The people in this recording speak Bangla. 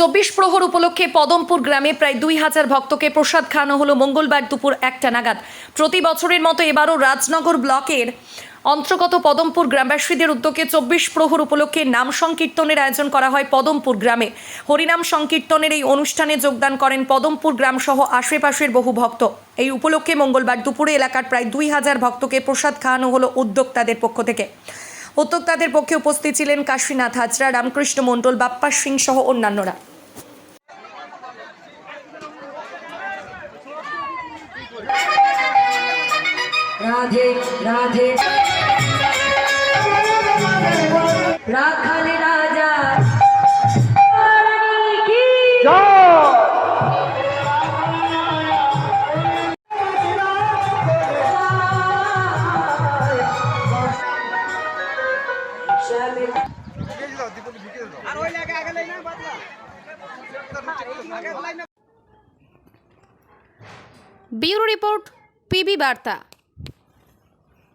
24 প্রহর উপলক্ষে পদমপুর গ্রামে প্রায় 2000 ভক্তকে প্রসাদ খাওয়ানো হলো মঙ্গলবার দুপুর 1টা নাগাদ। প্রতি বছরের মতো এবারও রাজনগর ব্লকের অন্তর্গত পদমপুর গ্রামবাসীদের উদ্যোগে 24 প্রহর উপলক্ষে নাম সংকীর্তনের আয়োজন করা হয় পদমপুর গ্রামে। হরিনাম সংকীর্তনের এই অনুষ্ঠানে যোগদান করেন পদমপুর গ্রাম সহ আশেপাশের বহু ভক্ত। এই উপলক্ষে মঙ্গলবার দুপুরে এলাকার প্রায় 2000 ভক্তকে প্রসাদ খাওয়ানো হলো উদ্যোক্তাদের পক্ষ থেকে। উদ্যোক্তাদের পক্ষে উপস্থিত ছিলেন কাশীনাথ হাজরা, রামকৃষ্ণ মণ্ডল, বাপ্পা সিং সহ অন্যান্যরা। রাধে রাধে রাখালে রাজা ব্যুরো রিপোর্ট, পিবি বার্তা।